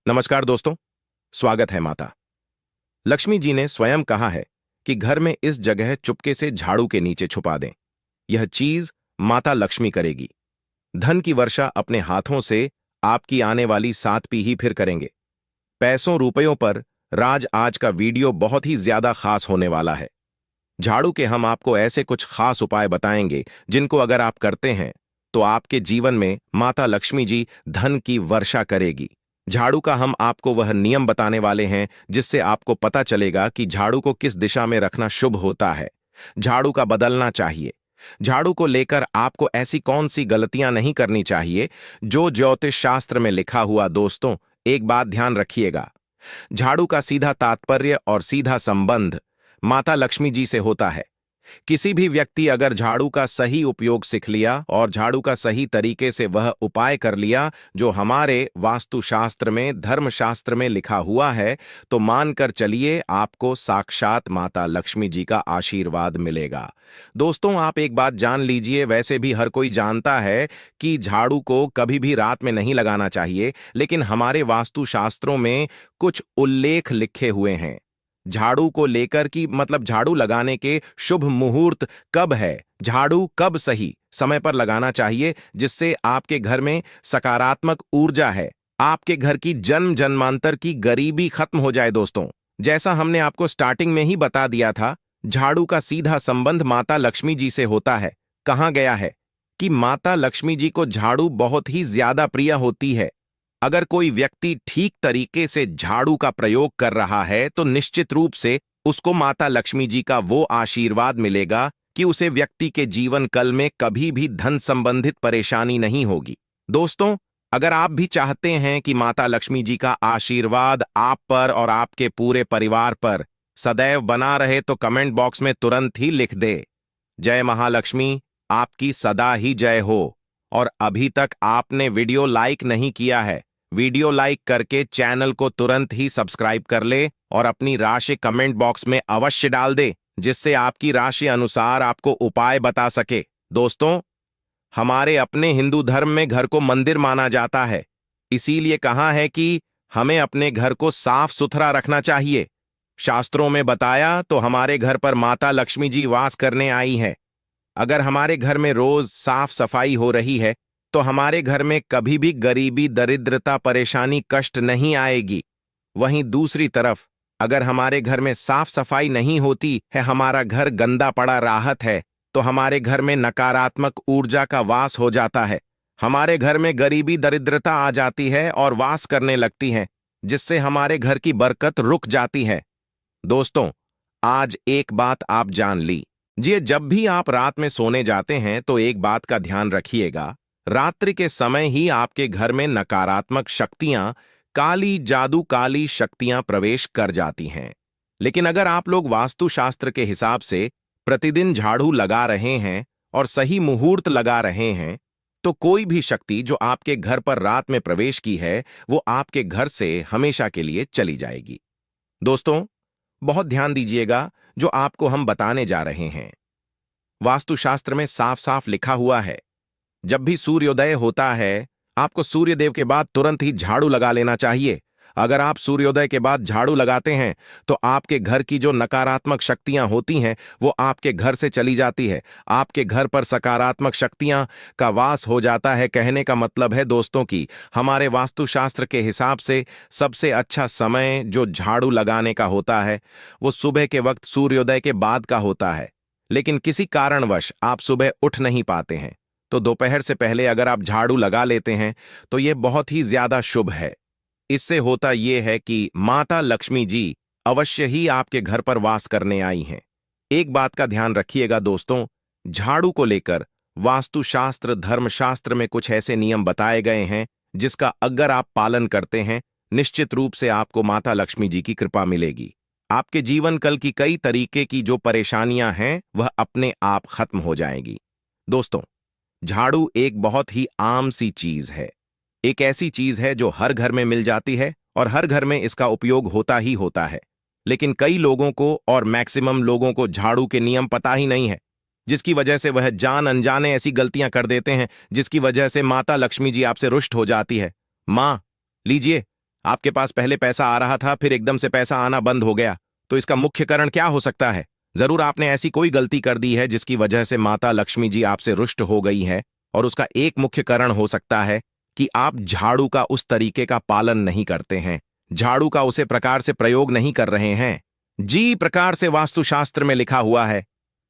नमस्कार दोस्तों, स्वागत है। माता लक्ष्मी जी ने स्वयं कहा है कि घर में इस जगह चुपके से झाड़ू के नीचे छुपा दें। यह चीज माता लक्ष्मी करेगी। धन की वर्षा अपने हाथों से आपकी आने वाली 7 पीढ़ी फिर करेंगे। पैसों रुपयों पर राज आज का वीडियो बहुत ही ज्यादा खास होने वाला है। झाड़ू के हम आपको ऐसे कुछ खास उपाय बताएंगे जिनको अगर आप करते हैं तो आपके जीवन में माता लक्ष्मी जी धन की वर्षा करेगी। झाड़ू का हम आपको वह नियम बताने वाले हैं जिससे आपको पता चलेगा कि झाड़ू को किस दिशा में रखना शुभ होता है, झाड़ू का बदलना चाहिए। झाड़ू को लेकर आपको ऐसी कौन सी गलतियां नहीं करनी चाहिए जो ज्योतिष शास्त्र में लिखा हुआ। दोस्तों, एक बात ध्यान रखिएगा, झाड़ू का सीधा तात्पर्य और सीधा संबंध माता लक्ष्मी जी से होता है। किसी भी व्यक्ति अगर झाड़ू का सही उपयोग सीख लिया और झाड़ू का सही तरीके से वह उपाय कर लिया जो हमारे वास्तुशास्त्र में, धर्मशास्त्र में लिखा हुआ है, तो मानकर चलिए आपको साक्षात माता लक्ष्मी जी का आशीर्वाद मिलेगा। दोस्तों, आप एक बात जान लीजिए, वैसे भी हर कोई जानता है कि झाड़ू को कभी भी रात में नहीं लगाना चाहिए, लेकिन हमारे वास्तुशास्त्रों में कुछ उल्लेख लिखे हुए हैं झाड़ू को लेकर कि मतलब झाड़ू लगाने के शुभ मुहूर्त कब है, झाड़ू कब सही समय पर लगाना चाहिए जिससे आपके घर में सकारात्मक ऊर्जा है, आपके घर की जन्म जन्मांतर की गरीबी खत्म हो जाए। दोस्तों, जैसा हमने आपको स्टार्टिंग में ही बता दिया था, झाड़ू का सीधा संबंध माता लक्ष्मी जी से होता है। कहा गया है कि माता लक्ष्मी जी को झाड़ू बहुत ही ज्यादा प्रिय होती है। अगर कोई व्यक्ति ठीक तरीके से झाड़ू का प्रयोग कर रहा है तो निश्चित रूप से उसको माता लक्ष्मी जी का वो आशीर्वाद मिलेगा कि उसे व्यक्ति के जीवन काल में कभी भी धन संबंधित परेशानी नहीं होगी। दोस्तों, अगर आप भी चाहते हैं कि माता लक्ष्मी जी का आशीर्वाद आप पर और आपके पूरे परिवार पर सदैव बना रहे तो कमेंट बॉक्स में तुरंत ही लिख दे, जय महालक्ष्मी, आपकी सदा ही जय हो। और अभी तक आपने वीडियो लाइक नहीं किया है, वीडियो लाइक करके चैनल को तुरंत ही सब्सक्राइब कर ले और अपनी राशि कमेंट बॉक्स में अवश्य डाल दे जिससे आपकी राशि अनुसार आपको उपाय बता सके। दोस्तों, हमारे अपने हिंदू धर्म में घर को मंदिर माना जाता है, इसीलिए कहा है कि हमें अपने घर को साफ सुथरा रखना चाहिए। शास्त्रों में बताया तो हमारे घर पर माता लक्ष्मी जी वास करने आई है। अगर हमारे घर में रोज साफ सफाई हो रही है तो हमारे घर में कभी भी गरीबी, दरिद्रता, परेशानी, कष्ट नहीं आएगी। वहीं दूसरी तरफ अगर हमारे घर में साफ सफाई नहीं होती है, हमारा घर गंदा पड़ा राहत है, तो हमारे घर में नकारात्मक ऊर्जा का वास हो जाता है। हमारे घर में गरीबी, दरिद्रता आ जाती है और वास करने लगती है जिससे हमारे घर की बरकत रुक जाती है। दोस्तों, आज एक बात आप जान ली जी, जब भी आप रात में सोने जाते हैं तो एक बात का ध्यान रखिएगा, रात्रि के समय ही आपके घर में नकारात्मक शक्तियां, काली जादू, काली शक्तियां प्रवेश कर जाती हैं। लेकिन अगर आप लोग वास्तुशास्त्र के हिसाब से प्रतिदिन झाड़ू लगा रहे हैं और सही मुहूर्त लगा रहे हैं तो कोई भी शक्ति जो आपके घर पर रात में प्रवेश की है वो आपके घर से हमेशा के लिए चली जाएगी। दोस्तों, बहुत ध्यान दीजिएगा जो आपको हम बताने जा रहे हैं। वास्तुशास्त्र में साफ साफ लिखा हुआ है, जब भी सूर्योदय होता है आपको सूर्यदेव के बाद तुरंत ही झाड़ू लगा लेना चाहिए। अगर आप सूर्योदय के बाद झाड़ू लगाते हैं तो आपके घर की जो नकारात्मक शक्तियां होती हैं वो आपके घर से चली जाती है, आपके घर पर सकारात्मक शक्तियां का वास हो जाता है। कहने का मतलब है दोस्तों कि हमारे वास्तुशास्त्र के हिसाब से सबसे अच्छा समय जो झाड़ू लगाने का होता है वो सुबह के वक्त सूर्योदय के बाद का होता है। लेकिन किसी कारणवश आप सुबह उठ नहीं पाते हैं तो दोपहर से पहले अगर आप झाड़ू लगा लेते हैं तो यह बहुत ही ज्यादा शुभ है। इससे होता यह है कि माता लक्ष्मी जी अवश्य ही आपके घर पर वास करने आई हैं। एक बात का ध्यान रखिएगा दोस्तों, झाड़ू को लेकर वास्तुशास्त्र, धर्मशास्त्र में कुछ ऐसे नियम बताए गए हैं जिसका अगर आप पालन करते हैं निश्चित रूप से आपको माता लक्ष्मी जी की कृपा मिलेगी। आपके जीवन काल की कई तरीके की जो परेशानियां हैं वह अपने आप खत्म हो जाएगी। दोस्तों, झाड़ू एक बहुत ही आम सी चीज है, एक ऐसी चीज है जो हर घर में मिल जाती है और हर घर में इसका उपयोग होता ही होता है। लेकिन कई लोगों को और मैक्सिमम लोगों को झाड़ू के नियम पता ही नहीं है, जिसकी वजह से वह जान अनजाने ऐसी गलतियां कर देते हैं जिसकी वजह से माता लक्ष्मी जी आपसे रुष्ट हो जाती है। मां, लीजिए आपके पास पहले पैसा आ रहा था, फिर एकदम से पैसा आना बंद हो गया। तो इसका मुख्य कारण क्या हो सकता है? जरूर आपने ऐसी कोई गलती कर दी है जिसकी वजह से माता लक्ष्मी जी आपसे रुष्ट हो गई है। और उसका एक मुख्य कारण हो सकता है कि आप झाड़ू का उस तरीके का पालन नहीं करते हैं, झाड़ू का उसे प्रकार से प्रयोग नहीं कर रहे हैं, जी प्रकार से वास्तुशास्त्र में लिखा हुआ है।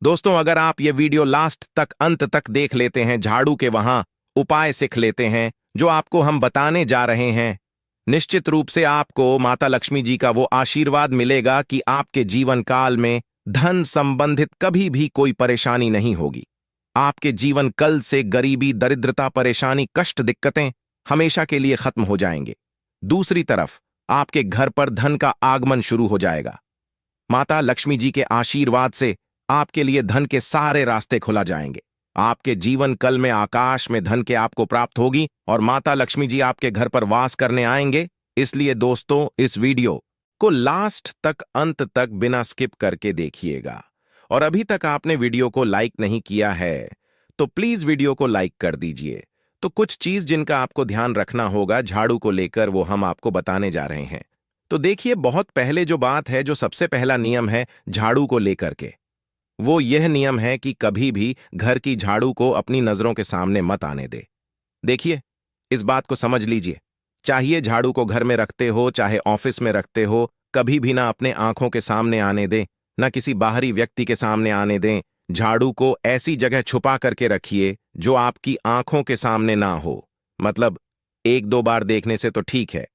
दोस्तों, अगर आप ये वीडियो लास्ट तक अंत तक देख लेते हैं, झाड़ू के वहां उपाय सीख लेते हैं जो आपको हम बताने जा रहे हैं, निश्चित रूप से आपको माता लक्ष्मी जी का वो आशीर्वाद मिलेगा कि आपके जीवन काल में धन संबंधित कभी भी कोई परेशानी नहीं होगी। आपके जीवन कल से गरीबी, दरिद्रता, परेशानी, कष्ट, दिक्कतें हमेशा के लिए खत्म हो जाएंगे। दूसरी तरफ आपके घर पर धन का आगमन शुरू हो जाएगा। माता लक्ष्मी जी के आशीर्वाद से आपके लिए धन के सारे रास्ते खुला जाएंगे। आपके जीवन कल में आकाश में धन के आपको प्राप्त होगी और माता लक्ष्मी जी आपके घर पर वास करने आएंगे। इसलिए दोस्तों, इस वीडियो को लास्ट तक अंत तक बिना स्किप करके देखिएगा। और अभी तक आपने वीडियो को लाइक नहीं किया है तो प्लीज वीडियो को लाइक कर दीजिए। तो कुछ चीज जिनका आपको ध्यान रखना होगा झाड़ू को लेकर, वो हम आपको बताने जा रहे हैं। तो देखिए, बहुत पहले जो बात है, जो सबसे पहला नियम है झाड़ू को लेकर के, वो यह नियम है कि कभी भी घर की झाड़ू को अपनी नजरों के सामने मत आने दे। देखिए, इस बात को समझ लीजिए, चाहिए झाड़ू को घर में रखते हो चाहे ऑफिस में रखते हो, कभी भी ना अपने आंखों के सामने आने दें, ना किसी बाहरी व्यक्ति के सामने आने दें। झाड़ू को ऐसी जगह छुपा करके रखिए जो आपकी आंखों के सामने ना हो। मतलब एक दो बार देखने से तो ठीक है,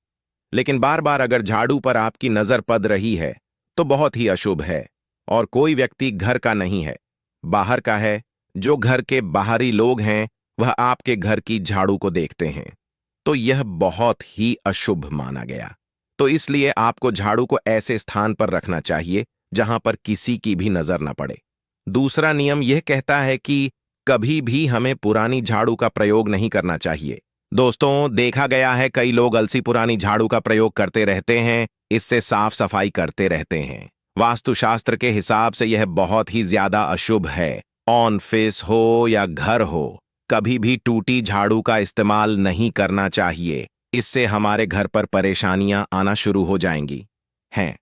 लेकिन बार बार अगर झाड़ू पर आपकी नजर पड़ रही है तो बहुत ही अशुभ है। और कोई व्यक्ति घर का नहीं है, बाहर का है। जो घर के बाहरी लोग हैं वह आपके घर की झाड़ू को देखते हैं, तो यह बहुत ही अशुभ माना गया। तो इसलिए आपको झाड़ू को ऐसे स्थान पर रखना चाहिए जहां पर किसी की भी नजर न पड़े। दूसरा नियम यह कहता है कि कभी भी हमें पुरानी झाड़ू का प्रयोग नहीं करना चाहिए। दोस्तों, देखा गया है कई लोग अलसी पुरानी झाड़ू का प्रयोग करते रहते हैं, इससे साफ सफाई करते रहते हैं। वास्तुशास्त्र के हिसाब से यह बहुत ही ज्यादा अशुभ है। ऑफिस हो या घर हो, कभी भी टूटी झाड़ू का इस्तेमाल नहीं करना चाहिए। इससे हमारे घर पर परेशानियां आना शुरू हो जाएंगी हैं।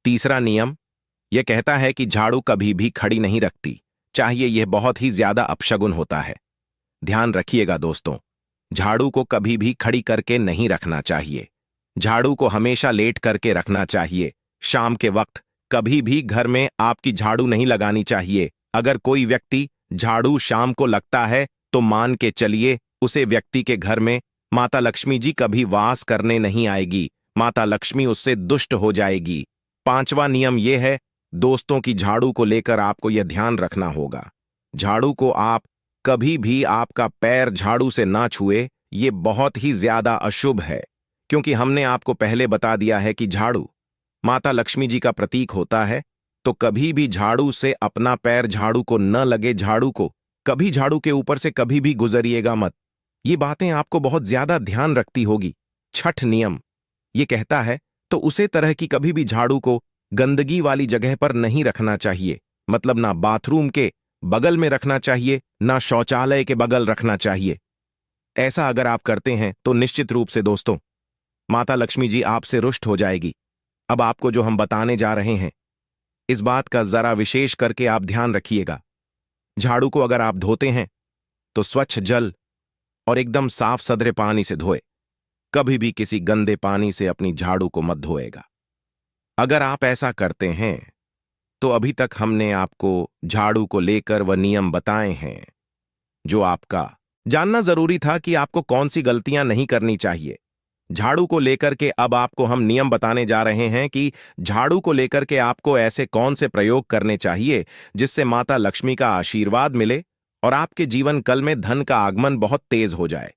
तीसरा नियम यह कहता है कि झाड़ू कभी भी खड़ी नहीं रखती चाहिए, यह बहुत ही ज्यादा अपशगुन होता है। ध्यान रखिएगा दोस्तों, झाड़ू को कभी भी खड़ी करके नहीं रखना चाहिए। झाड़ू को हमेशा लेट करके रखना चाहिए। शाम के वक्त कभी भी घर में आपकी झाड़ू नहीं लगानी चाहिए। अगर कोई व्यक्ति झाड़ू शाम को लगता है तो मान के चलिए उसे व्यक्ति के घर में माता लक्ष्मी जी कभी वास करने नहीं आएगी, माता लक्ष्मी उससे दुष्ट हो जाएगी। पांचवा नियम यह है दोस्तों की झाड़ू को लेकर आपको यह ध्यान रखना होगा, झाड़ू को आप कभी भी आपका पैर झाड़ू से ना छुए। यह बहुत ही ज्यादा अशुभ है, क्योंकि हमने आपको पहले बता दिया है कि झाड़ू माता लक्ष्मी जी का प्रतीक होता है। तो कभी भी झाड़ू से अपना पैर झाड़ू को न लगे, झाड़ू को कभी झाड़ू के ऊपर से कभी भी गुजरिएगा मत। ये बातें आपको बहुत ज्यादा ध्यान रखती होगी। छठ नियम ये कहता है तो उसे तरह की कभी भी झाड़ू को गंदगी वाली जगह पर नहीं रखना चाहिए। मतलब ना बाथरूम के बगल में रखना चाहिए, ना शौचालय के बगल रखना चाहिए। ऐसा अगर आप करते हैं तो निश्चित रूप से दोस्तों माता लक्ष्मी जी आपसे रुष्ट हो जाएगी। अब आपको जो हम बताने जा रहे हैं, इस बात का जरा विशेष करके आप ध्यान रखिएगा। झाड़ू को अगर आप धोते हैं तो स्वच्छ जल और एकदम साफ सुथरे पानी से धोए, कभी भी किसी गंदे पानी से अपनी झाड़ू को मत धोएगा। अगर आप ऐसा करते हैं तो अभी तक हमने आपको झाड़ू को लेकर वह नियम बताए हैं जो आपका जानना जरूरी था कि आपको कौन सी गलतियां नहीं करनी चाहिए। झाड़ू को लेकर के अब आपको हम नियम बताने जा रहे हैं कि झाड़ू को लेकर के आपको ऐसे कौन से प्रयोग करने चाहिए जिससे माता लक्ष्मी का आशीर्वाद मिले और आपके जीवन कल में धन का आगमन बहुत तेज हो जाए।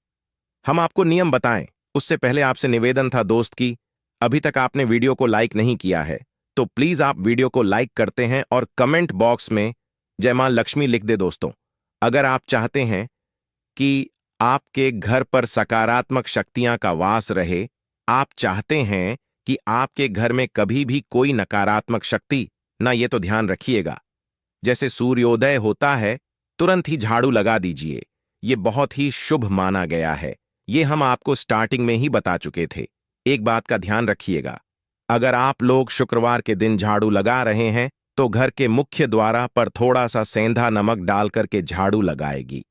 हम आपको नियम बताएं उससे पहले आपसे निवेदन था दोस्त कि अभी तक आपने वीडियो को लाइक नहीं किया है तो प्लीज आप वीडियो को लाइक करते हैं और कमेंट बॉक्स में जय मां लक्ष्मी लिख दे। दोस्तों, अगर आप चाहते हैं कि आपके घर पर सकारात्मक शक्तियां का वास रहे, आप चाहते हैं कि आपके घर में कभी भी कोई नकारात्मक शक्ति ना, ये तो ध्यान रखिएगा। जैसे सूर्योदय होता है तुरंत ही झाड़ू लगा दीजिए, ये बहुत ही शुभ माना गया है। ये हम आपको स्टार्टिंग में ही बता चुके थे। एक बात का ध्यान रखिएगा, अगर आप लोग शुक्रवार के दिन झाड़ू लगा रहे हैं तो घर के मुख्य द्वार पर थोड़ा सा सेंधा नमक डाल करके झाड़ू लगाएगी।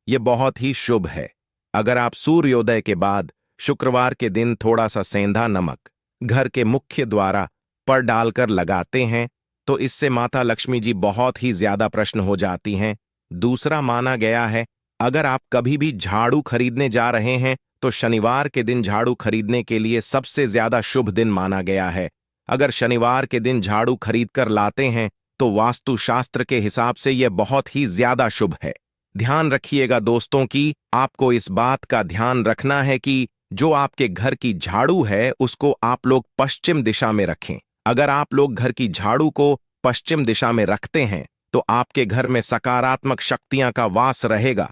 ये बहुत ही शुभ है। अगर आप सूर्योदय के बाद शुक्रवार के दिन थोड़ा सा सेंधा नमक घर के मुख्य द्वार पर डालकर लगाते हैं तो इससे माता लक्ष्मी जी बहुत ही ज्यादा प्रसन्न हो जाती हैं। दूसरा माना गया है, अगर आप कभी भी झाड़ू खरीदने जा रहे हैं तो शनिवार के दिन झाड़ू खरीदने के लिए सबसे ज्यादा शुभ दिन माना गया है। अगर शनिवार के दिन झाड़ू खरीद कर लाते हैं तो वास्तु शास्त्र के हिसाब से यह बहुत ही ज्यादा शुभ है। ध्यान रखिएगा दोस्तों कि आपको इस बात का ध्यान रखना है कि जो आपके घर की झाड़ू है उसको आप लोग पश्चिम दिशा में रखें। अगर आप लोग घर की झाड़ू को पश्चिम दिशा में रखते हैं तो आपके घर में सकारात्मक शक्तियां का वास रहेगा।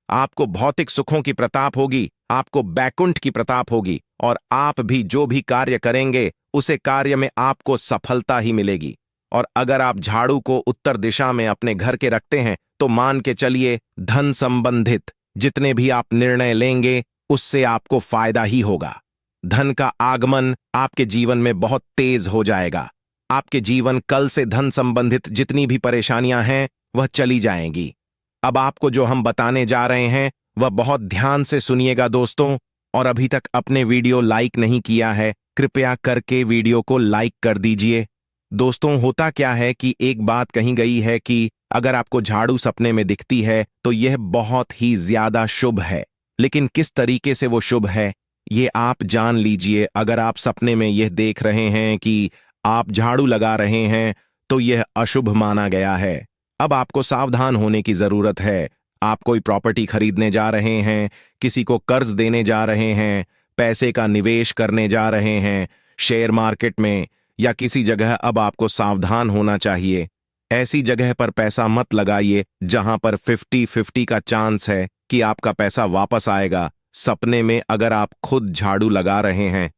आपको भौतिक सुखों की प्रताप होगी, आपको बैकुंठ की प्रताप होगी और आप भी जो भी कार्य करेंगे उसे कार्य में आपको सफलता ही मिलेगी। और अगर आप झाड़ू को उत्तर दिशा में अपने घर के रखते हैं तो मान के चलिए धन संबंधित जितने भी आप निर्णय लेंगे उससे आपको फायदा ही होगा। धन का आगमन आपके जीवन में बहुत तेज हो जाएगा। आपके जीवन कल से धन संबंधित जितनी भी परेशानियां हैं वह चली जाएंगी। अब आपको जो हम बताने जा रहे हैं वह बहुत ध्यान से सुनिएगा दोस्तों। और अभी तक अपने वीडियो लाइक नहीं किया है, कृपया करके वीडियो को लाइक कर दीजिए। दोस्तों, होता क्या है कि एक बात कही गई है कि अगर आपको झाड़ू सपने में दिखती है तो यह बहुत ही ज्यादा शुभ है। लेकिन किस तरीके से वो शुभ है ये आप जान लीजिए। अगर आप सपने में यह देख रहे हैं कि आप झाड़ू लगा रहे हैं तो यह अशुभ माना गया है। अब आपको सावधान होने की जरूरत है। आप कोई प्रॉपर्टी खरीदने जा रहे हैं, किसी को कर्ज देने जा रहे हैं, पैसे का निवेश करने जा रहे हैं शेयर मार्केट में या किसी जगह, अब आपको सावधान होना चाहिए। ऐसी जगह पर पैसा मत लगाइए जहां पर 50-50 का चांस है कि आपका पैसा वापस आएगा। सपने में अगर आप खुद झाड़ू लगा रहे हैं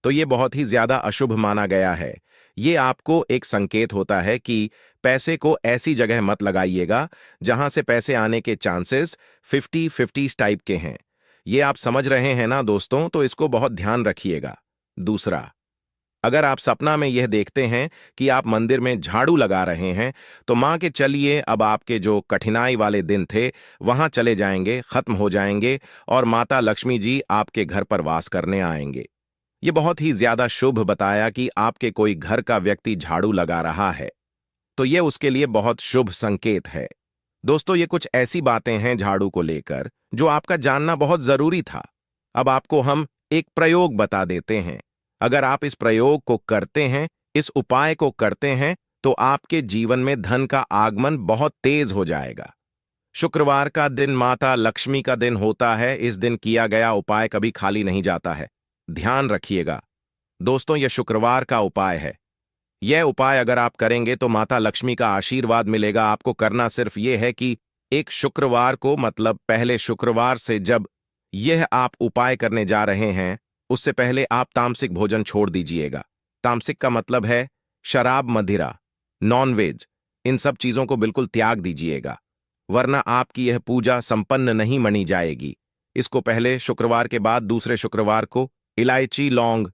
तो ये बहुत ही ज्यादा अशुभ माना गया है। ये आपको एक संकेत होता है कि पैसे को ऐसी जगह मत लगाइएगा जहां से पैसे आने के चांसेस 50-50 टाइप के हैं। ये आप समझ रहे हैं ना दोस्तों, तो इसको बहुत ध्यान रखिएगा। दूसरा, अगर आप सपना में यह देखते हैं कि आप मंदिर में झाड़ू लगा रहे हैं तो मान के चलिए अब आपके जो कठिनाई वाले दिन थे वहां चले जाएंगे, खत्म हो जाएंगे और माता लक्ष्मी जी आपके घर पर वास करने आएंगे। ये बहुत ही ज्यादा शुभ बताया कि आपके कोई घर का व्यक्ति झाड़ू लगा रहा है, तो यह उसके लिए बहुत शुभ संकेत है। दोस्तों, ये कुछ ऐसी बातें हैं झाड़ू को लेकर जो आपका जानना बहुत जरूरी था। अब आपको हम एक प्रयोग बता देते हैं। अगर आप इस प्रयोग को करते हैं, इस उपाय को करते हैं, तो आपके जीवन में धन का आगमन बहुत तेज हो जाएगा। शुक्रवार का दिन माता लक्ष्मी का दिन होता है। इस दिन किया गया उपाय कभी खाली नहीं जाता है। ध्यान रखिएगा दोस्तों, यह शुक्रवार का उपाय है। यह उपाय अगर आप करेंगे तो माता लक्ष्मी का आशीर्वाद मिलेगा। आपको करना सिर्फ यह है कि एक शुक्रवार को, मतलब पहले शुक्रवार से जब यह आप उपाय करने जा रहे हैं उससे पहले आप तामसिक भोजन छोड़ दीजिएगा। तामसिक का मतलब है शराब, मदिरा, नॉनवेज, इन सब चीजों को बिल्कुल त्याग दीजिएगा, वरना आपकी यह पूजा संपन्न नहीं मानी जाएगी। इसको पहले शुक्रवार के बाद दूसरे शुक्रवार को इलायची, लौंग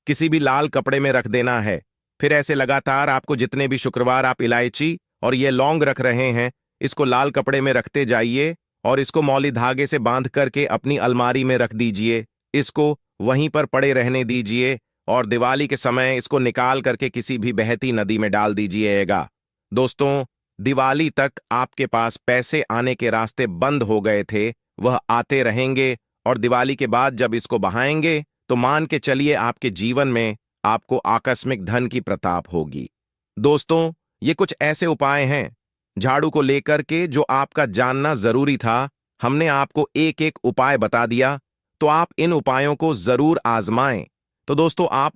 किसी भी लाल कपड़े में रख देना है। फिर ऐसे लगातार आपको जितने भी शुक्रवार आप इलायची और ये लौंग रख रहे हैं इसको लाल कपड़े में रखते जाइए और इसको मौली धागे से बांध करके अपनी अलमारी में रख दीजिए। इसको वहीं पर पड़े रहने दीजिए और दिवाली के समय इसको निकाल करके किसी भी बहती नदी में डाल दीजिएगा। दोस्तों, दिवाली तक आपके पास पैसे आने के रास्ते बंद हो गए थे, वह आते रहेंगे और दिवाली के बाद जब इसको बहाएंगे तो मान के चलिए आपके जीवन में आपको आकस्मिक धन की प्रताप होगी। दोस्तों, ये कुछ ऐसे उपाय हैं झाड़ू को लेकर के जो आपका जानना जरूरी था। हमने आपको एक एक उपाय बता दिया, तो आप इन उपायों को जरूर आजमाएं। तो दोस्तों, आप